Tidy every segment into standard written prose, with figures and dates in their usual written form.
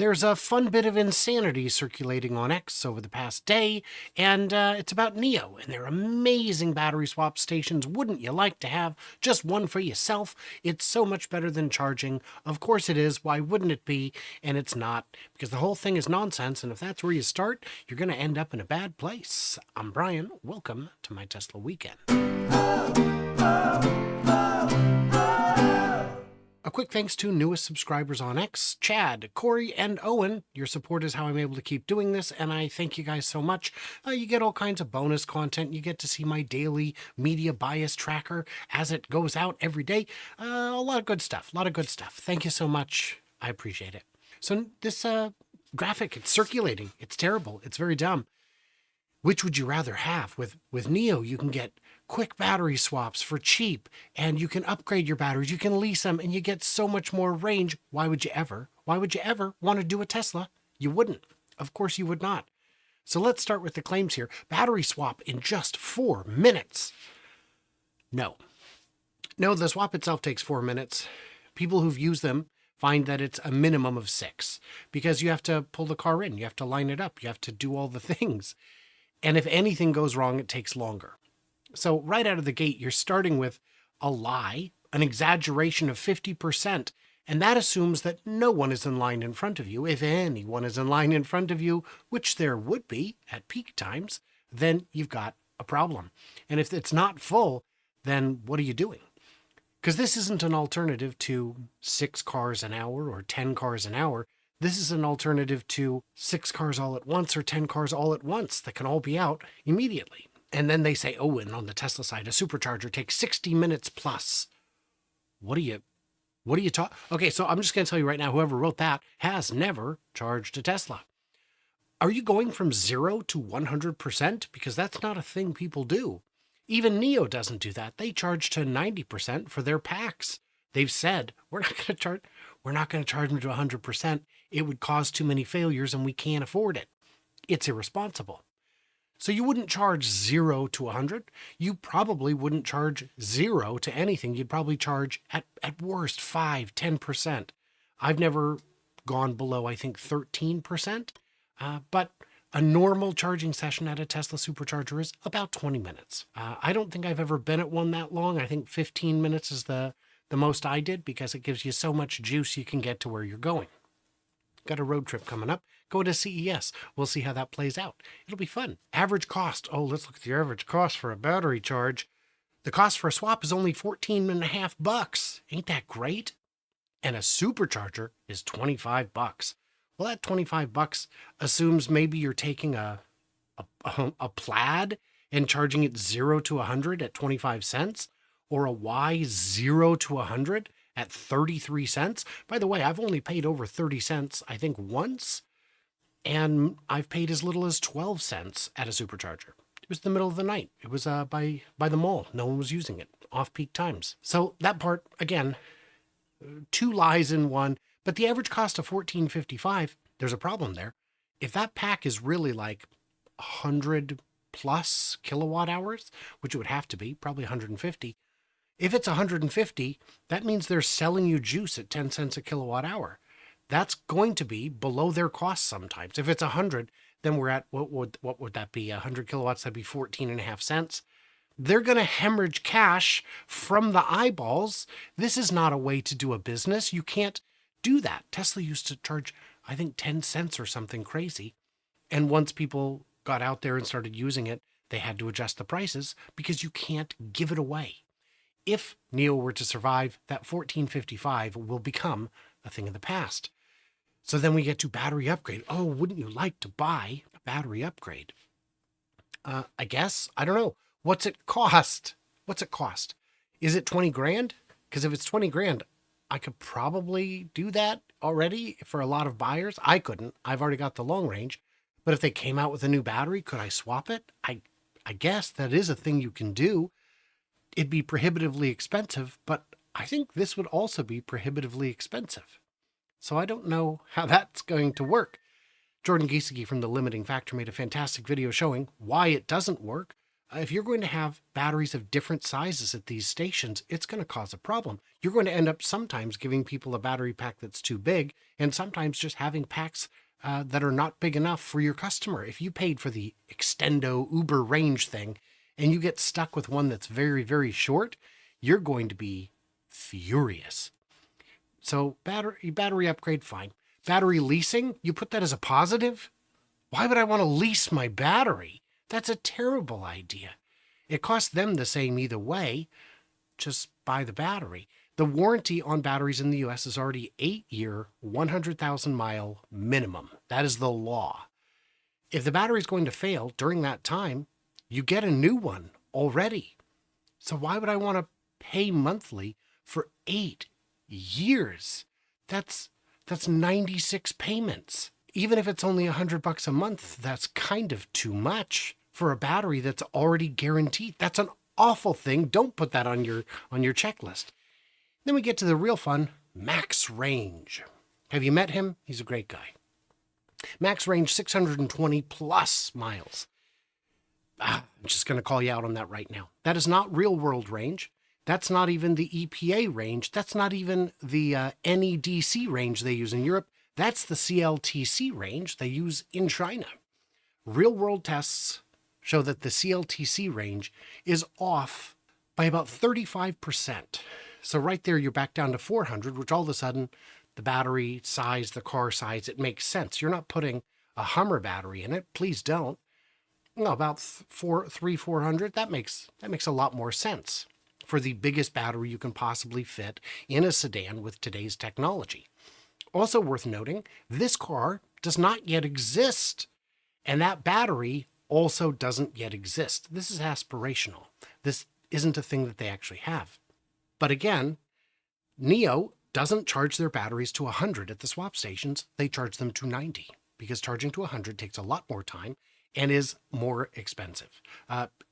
There's a fun bit of insanity circulating on X over the past day, and it's about NIO and their amazing battery swap stations. Wouldn't you like to have just one for yourself? It's so much better than charging. Of course it is. Why wouldn't it be? And it's not, because the whole thing is nonsense, and if that's where you start, you're going to end up in a bad place. I'm Brian. Welcome to my Tesla weekend. A quick thanks to newest subscribers on X, Chad, Corey, and Owen. Your support is how I'm able to keep doing this, and I thank you guys so much. You get all kinds of bonus content. You get to see my daily media bias tracker as it goes out every day. A lot of good stuff, Thank you so much. I appreciate it. So this graphic, it's circulating. It's terrible. It's very dumb. Which would you rather have? With NIO, you can get quick battery swaps for cheap, and you can upgrade your batteries, you can lease them, and you get so much more range. Why would you ever want to do a Tesla? You wouldn't. Of course you would not. So let's start with the claims here. Battery swap in just 4 minutes. No, the swap itself takes 4 minutes. People who've used them find that it's a minimum of 6, because you have to pull the car in, you have to line it up, you have to do all the things. And if anything goes wrong, it takes longer. So right out of the gate, you're starting with a lie, an exaggeration of 50%, and that assumes that no one is in line in front of you. If anyone is in line in front of you, which there would be at peak times, then you've got a problem. And if it's not full, then what are you doing? Because this isn't an alternative to 6 cars an hour or 10 cars an hour. This is an alternative to 6 cars all at once or 10 cars all at once that can all be out immediately. And then they say, oh, and on the Tesla side, a supercharger takes 60 minutes plus. What are you talking? Okay, so I'm just going to tell you right now, whoever wrote that has never charged a Tesla. Are you going from 0 to 100%? Because that's not a thing people do. Even NIO doesn't do that. They charge to 90% for their packs. They've said, we're not going to charge them to 100%. It would cause too many failures and we can't afford it. It's irresponsible. So you wouldn't charge 0 to 100. You probably wouldn't charge 0 to anything. You'd probably charge at worst 5, 10%. I've never gone below, I think, 13%. But a normal charging session at a Tesla supercharger is about 20 minutes. I don't think I've ever been at one that long. I think 15 minutes is the most I did, because it gives you so much juice you can get to where you're going. Got a road trip coming up. Go to CES. We'll see how that plays out. It'll be fun. Average cost. Oh, let's look at the average cost for a battery charge. The cost for a swap is only $14.50. Ain't that great? And a supercharger is $25. Well, that $25 assumes maybe you're taking a Plaid and charging it 0 to 100 at 25 cents, or a Y 0 to 100 at 33 cents. By the way, I've only paid over 30 cents, I think, once, and I've paid as little as 12 cents at a supercharger. It was the middle of the night. It was by the mall. No one was using it, off-peak times. So that part, again, 2 lies in one, but the average cost of $14.55, there's a problem there. If that pack is really like 100 plus kilowatt hours, which it would have to be, probably 150, if it's 150, that means they're selling you juice at 10 cents a kilowatt hour. That's going to be below their cost sometimes. If it's 100, then we're at, what would that be? 100 kilowatts, that'd be 14.5 cents. They're going to hemorrhage cash from the eyeballs. This is not a way to do a business. You can't do that. Tesla used to charge, I think, 10 cents or something crazy. And once people got out there and started using it, they had to adjust the prices, because you can't give it away. If NIO were to survive, that $14.55 will become a thing of the past. So then we get to battery upgrade. Oh, wouldn't you like to buy a battery upgrade? I guess. I don't know. What's it cost? Is it 20 grand? Because if it's 20 grand, I could probably do that already for a lot of buyers. I couldn't. I've already got the long range. But if they came out with a new battery, could I swap it? I guess that is a thing you can do. It'd be prohibitively expensive, but I think this would also be prohibitively expensive. So I don't know how that's going to work. Jordan Giesecke from The Limiting Factor made a fantastic video showing why it doesn't work. If you're going to have batteries of different sizes at these stations, it's going to cause a problem. You're going to end up sometimes giving people a battery pack that's too big, and sometimes just having packs that are not big enough for your customer. If you paid for the Extendo Uber range thing and you get stuck with one that's very, very short, you're going to be furious. So battery upgrade, fine. Battery leasing, you put that as a positive? Why would I want to lease my battery? That's a terrible idea. It costs them the same either way. Just buy the battery. The warranty on batteries in the US is already 8-year, 100,000 mile minimum. That is the law. If the battery is going to fail during that time, you get a new one already. So why would I want to pay monthly for 8 years? That's 96 payments. Even if it's only $100 a month, that's kind of too much for a battery that's already guaranteed. That's an awful thing. Don't put that on your checklist. Then we get to the real fun, max range. Have you met him? He's a great guy. Max range 620 plus miles. I'm just going to call you out on that right now. That is not real world range. That's not even the EPA range. That's not even the NEDC range they use in Europe. That's the CLTC range they use in China. Real world tests show that the CLTC range is off by about 35%. So right there, you're back down to 400, which all of a sudden, the battery size, the car size, it makes sense. You're not putting a Hummer battery in it. Please don't. No, about 400. That makes a lot more sense for the biggest battery you can possibly fit in a sedan with today's technology. Also worth noting, this car does not yet exist, and that battery also doesn't yet exist. This is aspirational. This isn't a thing that they actually have. But again, NIO doesn't charge their batteries to 100 at the swap stations. They charge them to 90 because charging to 100 takes a lot more time and is more expensive.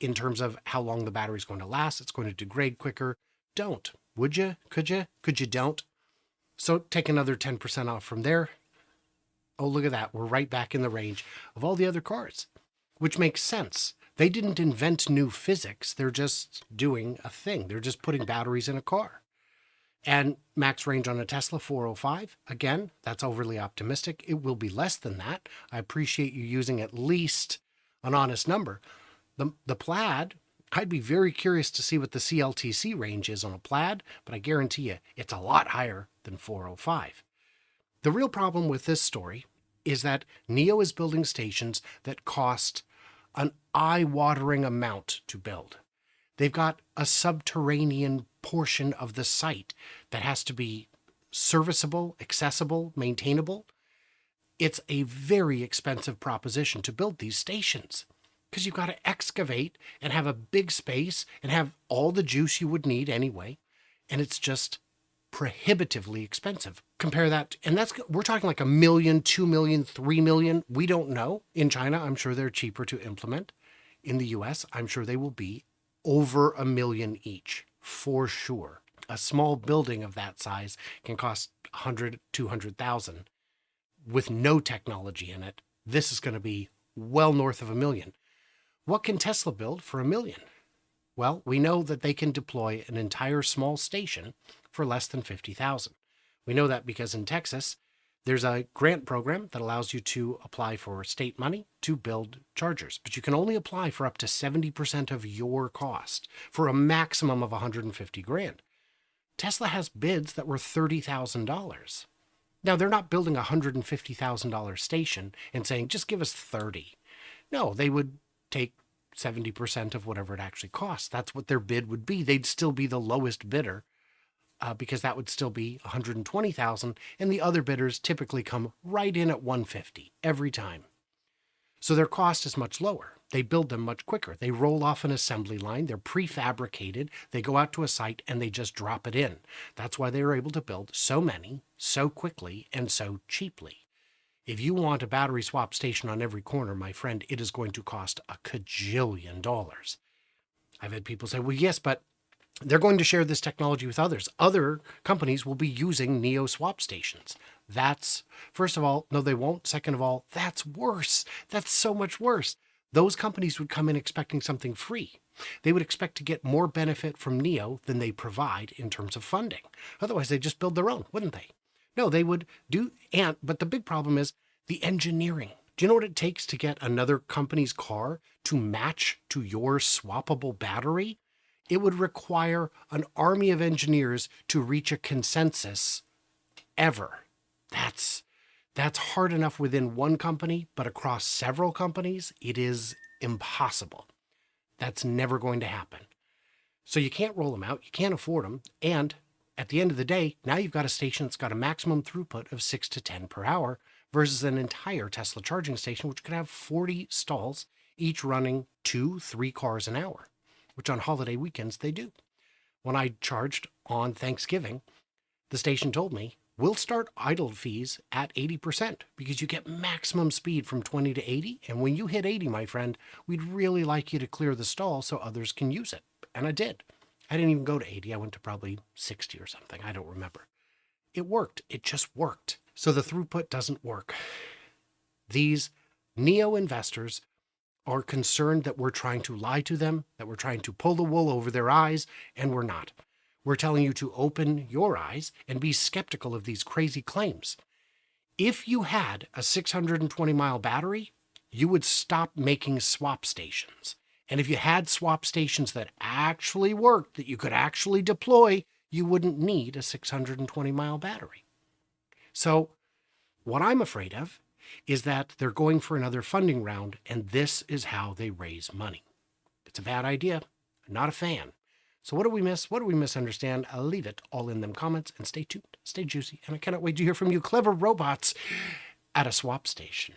In terms of how long the battery is going to last, it's going to degrade quicker. Don't. Would you? Could you? Could you don't? So take another 10% off from there. Oh, look at that. We're right back in the range of all the other cars, which makes sense. They didn't invent new physics. They're just doing a thing. They're just putting batteries in a car. And max range on a Tesla 405, again, that's overly optimistic. It will be less than that. I appreciate you using at least an honest number. The Plaid, I'd be very curious to see what the CLTC range is on a Plaid, but I guarantee you it's a lot higher than 405. The real problem with this story is that NIO is building stations that cost an eye-watering amount to build. They've got a subterranean portion of the site that has to be serviceable, accessible, maintainable. It's a very expensive proposition to build these stations because you've got to excavate and have a big space and have all the juice you would need anyway. And it's just prohibitively expensive. Compare that, and we're talking like $1 million, $2 million, $3 million. We don't know. In China, I'm sure they're cheaper to implement. In the US, I'm sure they will be over $1 million each, for sure. A small building of that size can cost 100, 200,000 with no technology in it. This is going to be well north of $1 million. What can Tesla build for $1 million? Well, we know that they can deploy an entire small station for less than $50,000. We know that because in Texas, there's a grant program that allows you to apply for state money to build chargers, but you can only apply for up to 70% of your cost for a maximum of $150,000. Tesla has bids that were $30,000. Now, they're not building a $150,000 station and saying, just give us 30. No, they would take 70% of whatever it actually costs. That's what their bid would be. They'd still be the lowest bidder because that would still be $120,000, and the other bidders typically come right in at $150 every time. So their cost is much lower. They build them much quicker. They roll off an assembly line. They're prefabricated. They go out to a site and they just drop it in. That's why they are able to build so many, so quickly, and so cheaply. If you want a battery swap station on every corner, my friend, it is going to cost $1 kajillion. I've had people say, well, yes, but they're going to share this technology with others. Other companies will be using NIO swap stations. That's, first of all, no, they won't. Second of all, that's worse. That's so much worse. those companies would come in expecting something free. They would expect to get more benefit from NIO than they provide in terms of funding. Otherwise, they'd just build their own, wouldn't they? No, they would do, but the big problem is the engineering. Do you know what it takes to get another company's car to match to your swappable battery? It would require an army of engineers to reach a consensus ever. That's hard enough within one company, but across several companies, it is impossible. That's never going to happen. So you can't roll them out, you can't afford them, and at the end of the day, now you've got a station that's got a maximum throughput of 6 to 10 per hour versus an entire Tesla charging station, which could have 40 stalls, each running 2-3 cars an hour, which on holiday weekends they do. When I charged on Thanksgiving, the station told me, we'll start idle fees at 80% because you get maximum speed from 20 to 80. And when you hit 80, my friend, we'd really like you to clear the stall so others can use it. And I did. I didn't even go to 80. I went to probably 60 or something. I don't remember. It worked. It just worked. So the throughput doesn't work. These NIO investors are concerned that we're trying to lie to them, that we're trying to pull the wool over their eyes, and we're not. We're telling you to open your eyes and be skeptical of these crazy claims. If you had a 620-mile battery, you would stop making swap stations. And if you had swap stations that actually worked, that you could actually deploy, you wouldn't need a 620-mile battery. So what I'm afraid of is that they're going for another funding round, and this is how they raise money. It's a bad idea. I'm not a fan. So what do we miss? What do we misunderstand? I'll leave it all in them comments, and stay tuned, stay juicy, and I cannot wait to hear from you clever robots at a swap station.